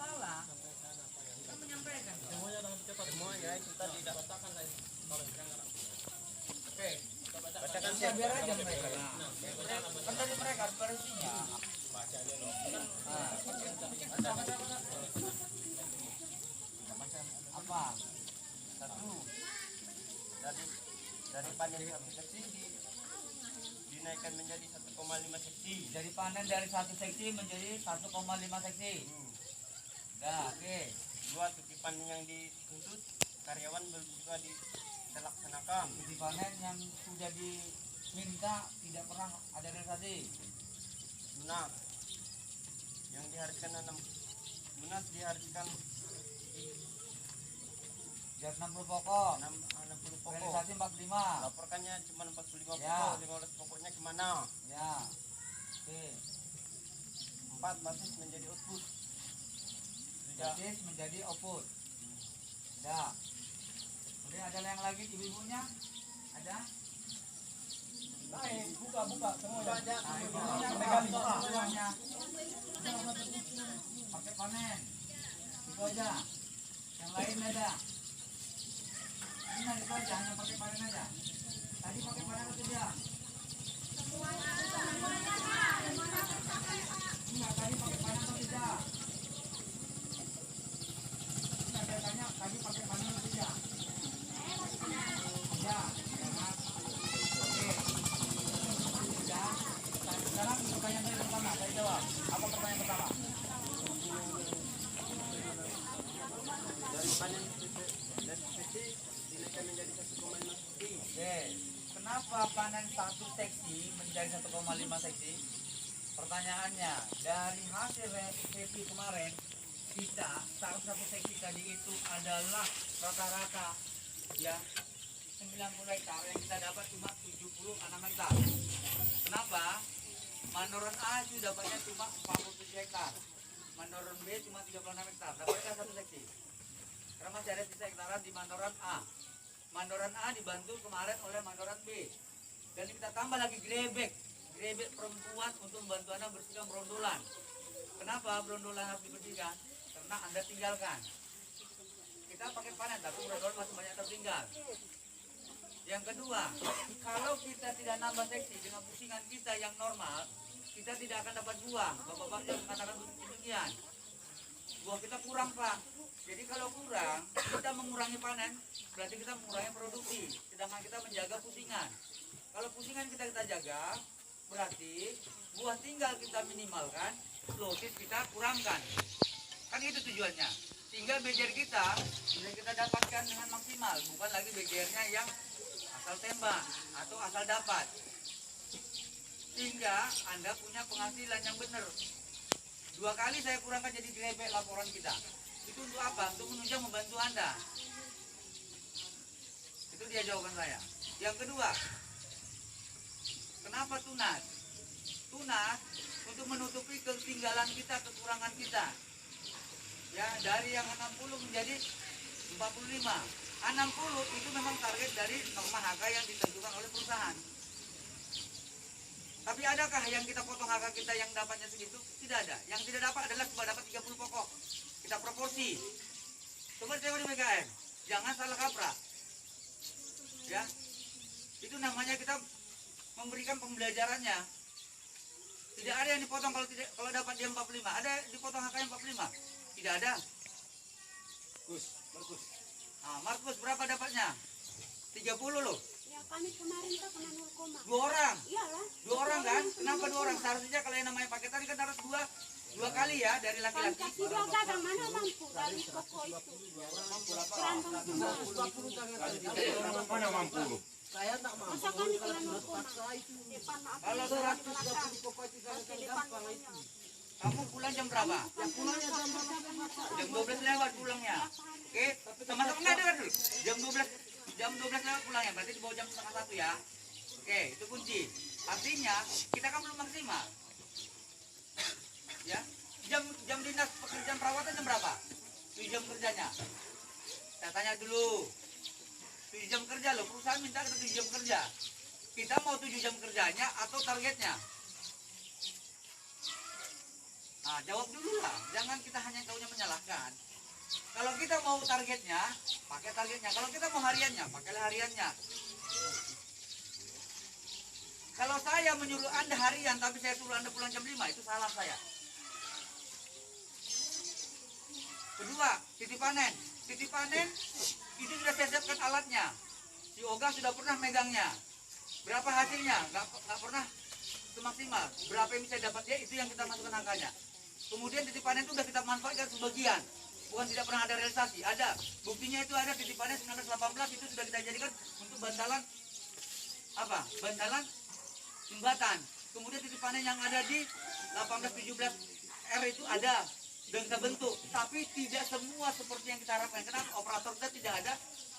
salah. Kita menyampaikan. Semuanya dengan cepat. Semuanya itu tadi tidak bacakan lagi. Oke. Bacakan siapa? Biar aja mereka. Kan tadi mereka versinya. Baca aja loh. Apa? Satu. Dari panen satu seksi dinaikkan menjadi 1,5 seksi. Jadi panen dari 1 seksi menjadi 1,5 seksi. Dah, oke. Dua, titipan yang dituntut karyawan belum juga dilaksanakan. Titipan yang sudah diminta tidak pernah ada realisasi. Lunas yang diharuskan 6 lunas diharuskan biar 60 pokok. 60 pokok. Realisasi 45. Laporkannya cuma 45 ya. Pokok, 15 pokoknya gimana? Ya. Oke. 4, basis menjadi output. Basis menjadi output. Ya. Kemudian ada yang lagi ibu-ibunya? Ada? Baik, buka semua aja. Semuanya. Pakai panen. Itu aja. Yang lain ada. Ini itu aja, hanya pakai panen aja. Tadi pakai panen atau tidak? Enggak, tadi pakai panen atau tidak? Enggak, saya tanya, tadi pakai panen atau tidak? Ya, jangan. Oke. Ya. Sekarang pertanyaan saya pertama, saya jawab. Apa pertanyaan pertama? Dari panen dari seksi dinaikkan menjadi 1,5 seksi. Oke. Kenapa panen 1 seksi menjadi 1,5 seksi? Pertanyaannya, dari hasil revisi kemarin kita satu seksi tadi itu adalah rata-rata ya 90 hektar, yang kita dapat cuma 76 hektar. Kenapa? Mandoran A itu dapatnya cuma 47 hektar. Mandoran B cuma 36 hektar. Dapatnya satu seksi. Karena masih ada sisa hektaran di Mandoran A. Mandoran A dibantu kemarin oleh Mandoran B. Dan kita tambah lagi grebek perempuan untuk membantu Anda bersihkan brondolan. Kenapa brondolan harus dibersihkan? Karena Anda tinggalkan. Kita pakai panen, tapi brondolan masih banyak tertinggal. Yang kedua, kalau kita tidak nambah seksi dengan pusingan kita yang normal, kita tidak akan dapat buah. Bapak-bapak yang mengatakan demikian. Buah kita kurang, Pak. Jadi kalau kurang, kita mengurangi panen, berarti kita mengurangi produksi. Sedangkan kita menjaga pusingan. Kalau pusingan kita jaga, berarti buah tinggal kita minimalkan, losis kita kurangkan. Kan itu tujuannya. Sehingga bejer kita bisa kita dapatkan dengan maksimal, bukan lagi bejernya yang asal tembak atau asal dapat. Sehingga Anda punya penghasilan yang benar. 2 kali saya kurangkan jadi grebek laporan kita. Itu untuk apa? Untuk menunjang membantu Anda. Itu dia jawaban saya. Yang kedua, kenapa tunas? Tunas untuk menutupi ketinggalan kita, kekurangan kita. Ya, dari yang 60 menjadi 45. 60 itu memang target dari norma HK yang ditentukan oleh perusahaan. Tapi adakah yang kita potong HK kita yang dapatnya segitu? Tidak ada. Yang tidak dapat adalah cuma dapat 30 pokok. Kita proporsi. Coba tengok di BKM. Jangan salah kaprah. Ya. Itu namanya kita memberikan pembelajarannya. Tidak ada yang dipotong kalau dapat dia 45. Ada dipotong HK yang 45? Tidak ada. Markus. Markus berapa dapatnya? 30 loh. Ya kami kemarin tuh kena 0, 2 orang. Iyalah. 2 orang kan? Kenapa 2 orang? Seharusnya kalau yang namanya paketan kan harus 2 kali ya dari laki-laki. Pancasila gak mana mampu dari pokok itu. Kerantong semua. Mana mampu? Saya tak mampu. Masa kami kena 0, depan Kalau 130 pokok itu gampang itu. kamu pulang jam berapa? Ya pulangnya Jam 12 lewat pulangnya. Oke, sama-sama nggak dengar dulu. Jam 12 lewat pulangnya, berarti di bawah jam 12:30 ya. Oke, itu kunci. Artinya kita kan belum maksimal. Ya, jam dinas pekerjaan perawatan jam berapa? 7 jam kerjanya. Saya tanya dulu. 7 jam kerja loh, perusahaan minta kita 7 jam kerja. Kita mau 7 jam kerjanya atau targetnya? Nah, jawab dulu lah. Jangan kita hanya taunya menyalah. mau targetnya, pakai targetnya. Kalau kita mau hariannya, pakailah hariannya. Kalau saya menyuruh Anda harian, tapi saya suruh Anda pulang jam 5, itu salah saya. Kedua, titik panen. Titik panen, itu sudah saya siapkan alatnya. Si Oga sudah pernah megangnya. Berapa hasilnya? Nggak pernah semaksimal. Berapa yang bisa dapat dia, itu yang kita masukkan angkanya. Kemudian titik panen itu sudah kita manfaatkan sebagian. Bukan tidak pernah ada realisasi, ada. Buktinya itu ada titik panen 1918 itu sudah kita jadikan untuk bantalan apa? Bantalan jembatan. Kemudian titik panen yang ada di 1817 R itu ada dan kita bentuk, tapi tidak semua seperti yang kita harapkan. Kenapa? Operator kita tidak ada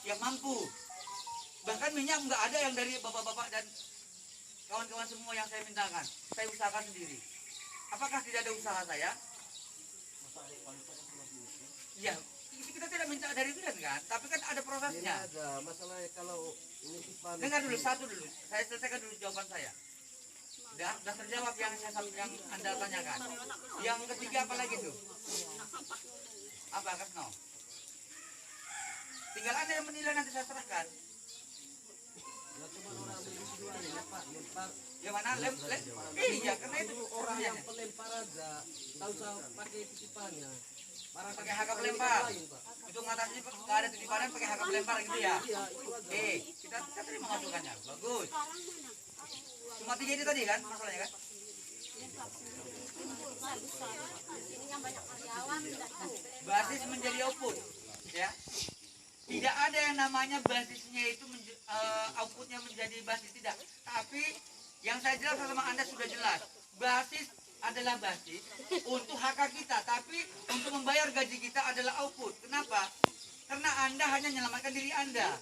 yang mampu. Bahkan minyak nggak ada yang dari bapak-bapak dan kawan-kawan semua yang saya mintakan. Saya usahakan sendiri. Apakah tidak ada usaha saya? Ya, kita tidak minta dari Biren kan, tapi kan ada prosesnya. Ada masalahnya kalau ini panen. Dengar dulu satu dulu, saya selesaikan dulu jawaban saya. Sudah terjawab yang Anda tanyakan. Yang ketiga apa lagi tuh? Apa Kasno? Tinggal Anda yang menilai, nanti saya serahkan. Ya cuma orang dua nih, lempar. Yang mana iya, karena itu Orang yang pelempar aja, nggak usah pakai titipannya. pakai hak pelempar. Itu mengatasi nggak ada titipanan pakai hak pelempar gitu ya. Iya, itu aja. Kita terima masukannya. Bagus. Cuma 3 itu tadi kan masalahnya kan? Ini yang banyak karyawan dan Basis menjadi output, ya. Tidak ada yang namanya basisnya itu outputnya menjadi basis, tidak. Tapi yang saya jelaskan sama Anda sudah jelas. Basis adalah basis untuk hak kita, tapi untuk membayar gaji kita adalah output. Kenapa? Karena Anda hanya menyelamatkan diri Anda.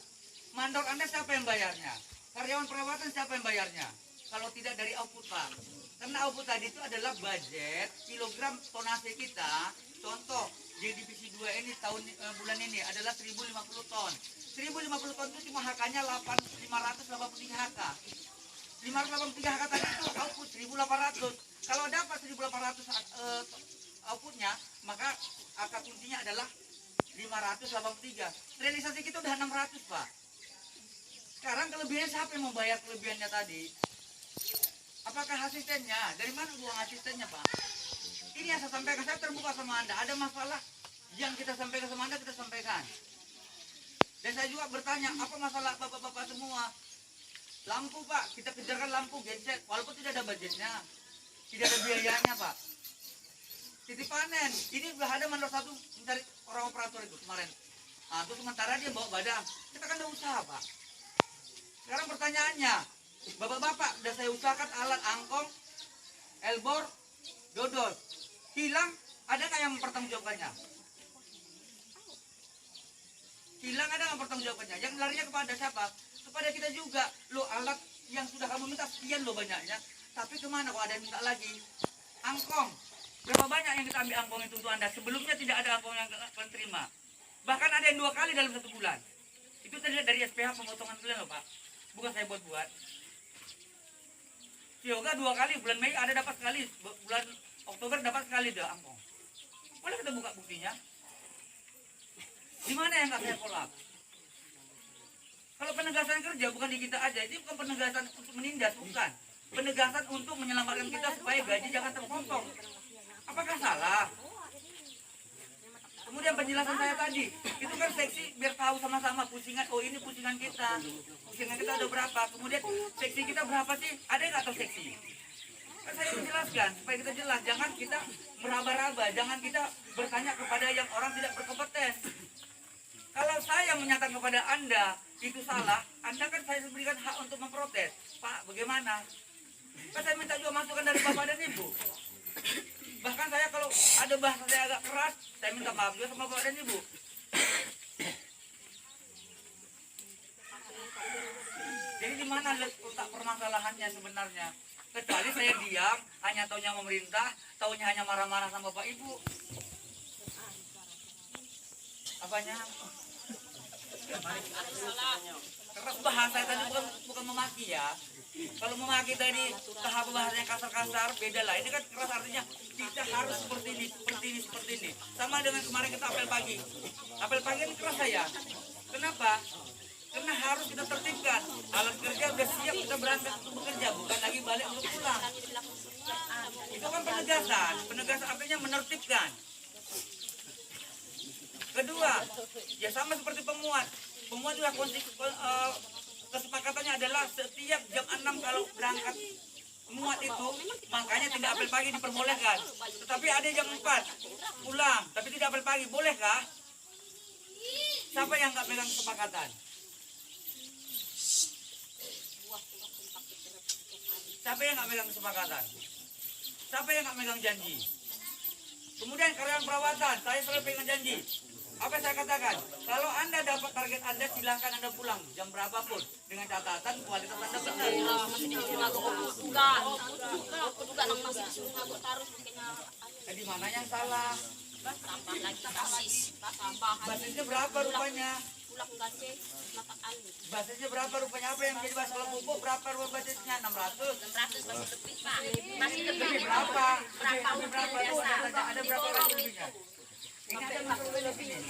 Mandor Anda siapa yang bayarnya? Karyawan perawatan siapa yang bayarnya? Kalau tidak dari output, Pak. Karena output tadi itu adalah budget kilogram tonase kita. Contoh, di divisi 2 ini bulan ini adalah 1050 ton. 1050 ton itu cuma HK-nya 583 HK. 583 HK tadi itu output 1800. Kalau dapat 1800 outputnya, maka angka kuncinya adalah 583. Realisasi kita udah 600, Pak. Sekarang kelebihannya siapa yang membayar kelebihannya tadi? Apakah asistennya? Dari mana uang asistennya, Pak? Ini yang saya sampaikan, saya terbuka sama Anda. Ada masalah yang kita sampaikan sama Anda, kita sampaikan. Dan saya juga bertanya, apa masalah bapak-bapak semua? Lampu, Pak, kita kejarkan lampu genset, walaupun tidak ada budgetnya, tidak ada biayanya, Pak. Titik panen, ini sudah ada mandor satu mencari orang operator itu kemarin. Nah, itu sementara dia bawa badan, kita kan udah usaha, Pak. Sekarang pertanyaannya, bapak-bapak, sudah saya usahakan alat angkong, elbor, dodol. Hilang, ada nggak yang mempertanggungjawabkannya? Hilang, ada nggak mempertanggungjawabkannya? Yang larinya kepada siapa? Kepada kita juga. Loh, alat yang sudah kamu minta sekian loh banyaknya. Tapi kemana kok ada yang minta lagi? Angkong. Berapa banyak yang kita ambil angkong itu untuk Anda? Sebelumnya tidak ada angkong yang kalian terima. Bahkan ada yang 2 kali dalam 1 bulan. Itu terlihat dari SPH pemotongan kalian loh, Pak. Bukan saya buat-buat. Yoga 2 kali, bulan Mei ada dapat sekali, bulan Oktober dapat sekali deh angkong. Boleh kita buka buktinya? Di mana yang nggak saya follow up? Kalau penegasan kerja bukan di kita aja, ini bukan penegasan untuk menindas, bukan. Penegasan untuk menyelamatkan kita supaya gaji jangan terpotong. Apakah salah? Kemudian penjelasan saya tadi, itu kan seksi biar tahu sama-sama pusingan, oh ini pusingan kita ada berapa, kemudian seksi kita berapa sih, ada yang nggak tahu seksi? Kan saya menjelaskan, supaya kita jelas, jangan kita meraba-raba, jangan kita bertanya kepada yang orang tidak berkompeten. Kalau saya menyatakan kepada Anda, itu salah, Anda kan saya berikan hak untuk memprotes. Pak, bagaimana? Kan saya minta juga masukan dari Bapak dan Ibu. Bahkan saya kalau ada bahasa saya agak keras, saya minta maaf juga sama Bapak dan Ibu. Jadi di mana letak permasalahannya sebenarnya? Kecuali saya diam, hanya taunya memerintah, taunya hanya marah-marah sama Bapak Ibu. Apanya? Keras bahasa tadi bukan memaki ya. Kalau memaki tadi tahap bahasanya kasar-kasar, beda lah. Ini kan keras artinya kita harus seperti ini, seperti ini, seperti ini. Sama dengan kemarin kita apel pagi. Apel pagi ini keras saya. Kenapa? Karena harus kita tertibkan. Alat kerja udah siap, kita berangkat untuk bekerja, bukan lagi balik untuk pulang. Itu kan penegasan. Penegasan artinya menertibkan. Kedua, ya sama seperti pemuat. Pemuat juga kesepakatannya adalah setiap jam 6 kalau berangkat muat itu, makanya tidak apel pagi diperbolehkan. Tetapi ada jam 4 pulang, tapi tidak apel pagi, bolehkah? Siapa yang nggak pegang kesepakatan? Siapa yang nggak pegang kesepakatan? Siapa yang nggak pegang janji? Kemudian karyawan perawatan, saya selalu pegang janji. Apa yang saya katakan? Kalau Anda dapat target Anda, silahkan Anda pulang jam berapapun dengan catatan kualitas Anda benar. Di mana yang salah? Basisnya berapa rupanya? Basisnya berapa rupanya? Apa yang menjadi basis? Kalau pupuk berapa rupanya basisnya? 600? 600 basis lebih, Pak. Masih lebih berapa? Lebih berapa itu? Ada berapa basis lebihnya? Ini ada masalah lebih ini.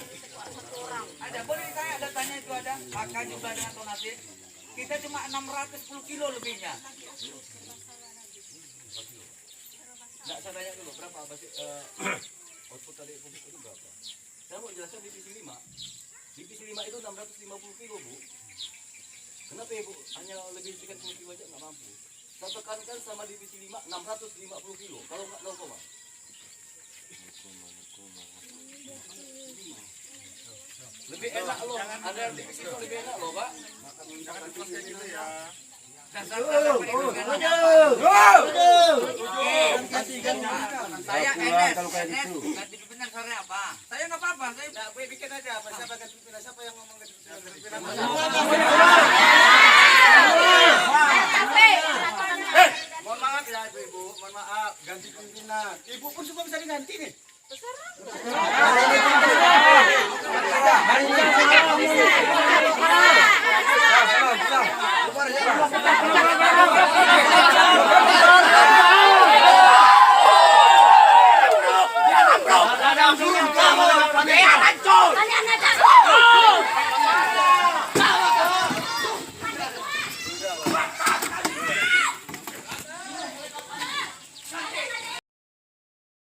Ada, boleh saya ada tanya itu ada? Maka jumlah dengan tonase. Kita cuma 610 kilo lebihnya. Nggak, saya tanya dulu, berapa basis output tadi pupuk itu berapa? Saya mau jelaskan divisi 5. Divisi 5 itu 650 kilo, Bu. Kenapa ya, Bu? Hanya lebih sekian 10 kilo aja nggak mampu. Saya tekankan sama divisi 5, 650 kilo. Kalau nggak 0, lebih enak loh. Ada divisi itu lebih enak loh, Pak. Jangan dipaskai gitu ya. Saya NS, ganti pimpinan sore apa? Saya nggak apa-apa, saya bikin aja apa siapa ganti pimpinan, siapa yang ngomong ganti pimpinan. Mohon maaf ya ibu, mohon maaf ganti pimpinan. Ibu pun semua bisa diganti nih.